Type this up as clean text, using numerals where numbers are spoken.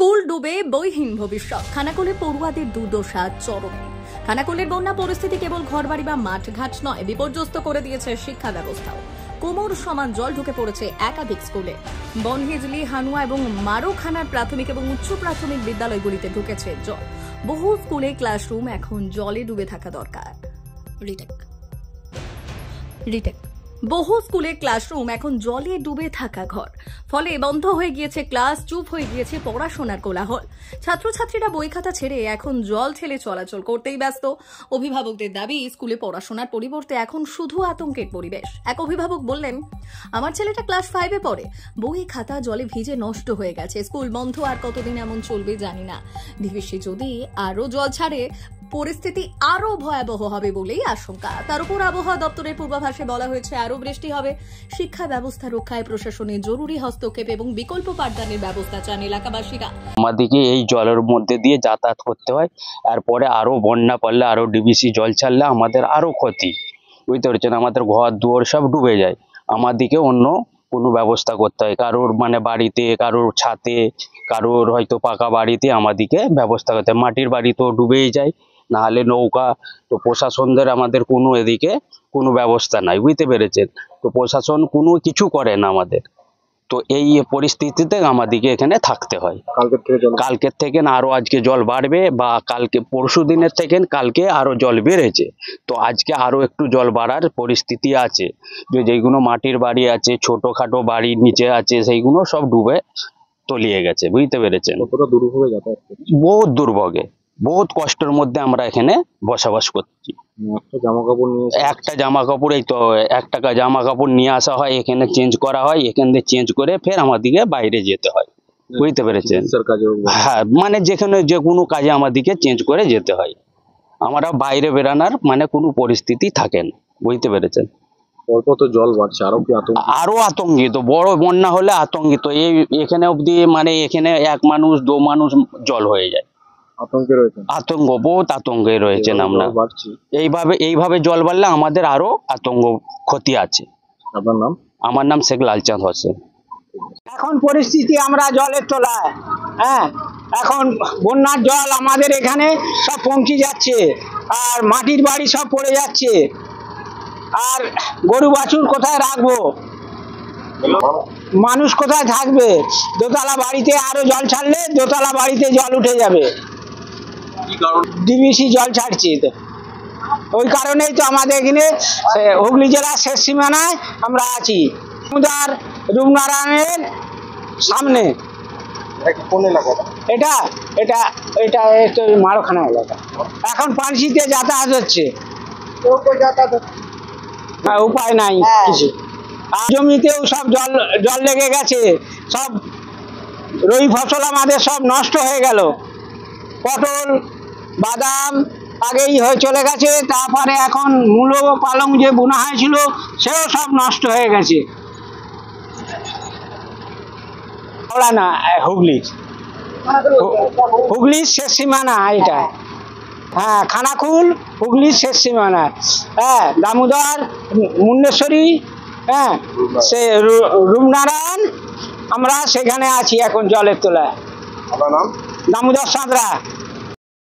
School ডুবে বইহীন ভবিষ্যৎ, খানাকুলে পড়ুয়াদের দুর্দশা চরমে। খানাকুলের বন্যা পরিস্থিতি কেবল ঘরবাড়ি বা মাঠঘাট নয়, বিপর্যস্ত করে দিয়েছে শিক্ষা ব্যবস্থাও। কোমর সমান জল ঢুকে পড়েছে একাধিক স্কুলে। বনহিজলি, হানুয়া এবং মারোখানার প্রাথমিক এবং উচ্চ প্রাথমিক বিদ্যালয়গুলিতে ঢুকেছে জল। বহু স্কুলে ক্লাসরুম এখন জলে ডুবে থাকা দরকার। বহু স্কুলে ক্লাসরুম এখন জলে ডুবে থাকা ঘর, ফলে বন্ধ হয়ে গিয়েছে ক্লাস, চুপ হয়ে গিয়েছে পড়াশোনার কোলাহল। ছাত্রছাত্রীরা বই খাতা ছেড়ে এখন জল ঠেলে চলাচল করতেই ব্যস্ত। অভিভাবকদের দাবি, স্কুলে পড়াশোনার পরিবর্তে এখন শুধু আতঙ্কের পরিবেশ। এক অভিভাবক বললেন, আমার ছেলেটা ক্লাস 5-এ পড়ে, বই খাতা জলে ভিজে নষ্ট হয়ে গেছে। স্কুল বন্ধ আর কতদিন এমন চলবে জানি না। ডিভিসি যদি আরো জল ছাড়ে, পরিস্থিতি আরো ভয়াবহ হবে বলেই আশঙ্কা। তার উপর আবহাওয়া দপ্তরের পূর্বাভাসে বলা হয়েছে আরো বৃষ্টি হবে। শিক্ষা ব্যবস্থা রক্ষায় প্রশাসনের জরুরি হস্তক্ষেপ এবং বিকল্প পাঠদানের ব্যবস্থা চান এলাকাবাসীরা। আমাদেরকে এই জলের মধ্যে দিয়ে যাতায়াত করতে হয়, এরপরে আরো বন্যা পড়লে, আরো ডিবিসি জল ছাড়লে আমাদের আরো ক্ষতি। বুঝতে পারছেন, আমাদের ঘর দুয়ার সব ডুবে যায়। আমাদেরকে অন্য কোনো ব্যবস্থা করতে হয়, কারোর বাড়িতে, কারোর ছাদে, কারোর হয়তো পাকা বাড়িতে আমাদেরকে ব্যবস্থা করতে হয়। মাটির বাড়ি তো ডুবেই যায়, নাহলে নৌকা। তো প্রশাসনদের আমাদের কোনো এদিকে কোনো ব্যবস্থা নাই, বুঝতে পেরেছেন। তো প্রশাসন কোনো কিছু করে না আমাদের। তো এই পরিস্থিতিতে আমাদেরকে এখানে থাকতে হয়। কালকের থেকে না আরো আজকে জল বাড়বে, বা কালকে পরশু দিনের থেকে কালকে আরো জল বেড়েছে। তো আজকে আরো একটু জল বাড়ার পরিস্থিতি আছে। যেগুলো মাটির বাড়ি আছে, ছোটখাটো বাড়ির নিচে আছে, সেইগুলো সব ডুবে তলিয়ে গেছে, বুঝতে পেরেছেন। বহুত দুর্ভোগে, বহুত কষ্টের মধ্যে আমরা এখানে বসবাস করছি। একটা জামা কাপড়, এই তো 1 টাকা জামা কাপড় নিয়ে আসা হয়, এখানে চেঞ্জ করা হয়, এখান থেকে চেঞ্জ করে ফের আমাদেরকে বাইরে যেতে হয়, বুঝতে পেরেছেন। হ্যাঁ, যেখানে যে কোনো কাজে আমাদেরকে চেঞ্জ করে যেতে হয়। আমরা বাইরে বেরানোর কোনো পরিস্থিতি থাকে না, বুঝতে পেরেছেন। জল বাড়ছে, আরো আতঙ্কিত। বড় বন্যা হলে আতঙ্কিত। এখানে অব্দি এখানে 1 মানুষ 2 মানুষ জল হয়ে যায়। আতঙ্ক, বহুত আতঙ্কে রয়েছেন আমরা। এইভাবে জল বাড়লে আমাদের আরো আতঙ্ক, ক্ষতি আছে। আপনার নাম? আমার নাম শেখ লালচাঁদ হোসেন। এখন পরিস্থিতি আমরা জলের তলায়। হ্যাঁ, এখন বন্যার জল আমাদের এখানে সব পৌঁছে যাচ্ছে, আর মাটির বাড়ি সব পড়ে যাচ্ছে। আর গরু বাছুর কোথায় রাখবো, মানুষ কোথায় থাকবে? দোতলা বাড়িতে আরো জল ছাড়লে দোতলা বাড়িতে জল উঠে যাবে। ডিবিসি জল ছাড়ছে, ওই কারণেই তো আমাদের এখানে হুগলি জেলার শেষ সীমানায় আমরা আছি, রূপনারায়ণের সামনে। এটা এটা এটা মারোখানা এলাকা। এখন পানশিতে যাতায়াত হচ্ছে, উপায় নাই কিছু। জমিতেও সব জল লেগে গেছে, সব রবি ফসল আমাদের সব নষ্ট হয়ে গেল। পটল, বাদাম আগেই হয়ে চলে গেছে, তারপরে এখন মূলো, পালং যে বোনা হয়েছিল সেও সব নষ্ট হয়ে গেছে। না, হুগলির শেষ সীমানা এটা। হ্যাঁ, খানাকুল হুগলির শেষ সীমানা। হ্যাঁ, দামোদর, মুন্ডেশ্বরী, হ্যাঁ, সে রূপনারায়ণ, আমরা সেখানে আছি এখন জলের তলায়। দামোদর সাঁতরা।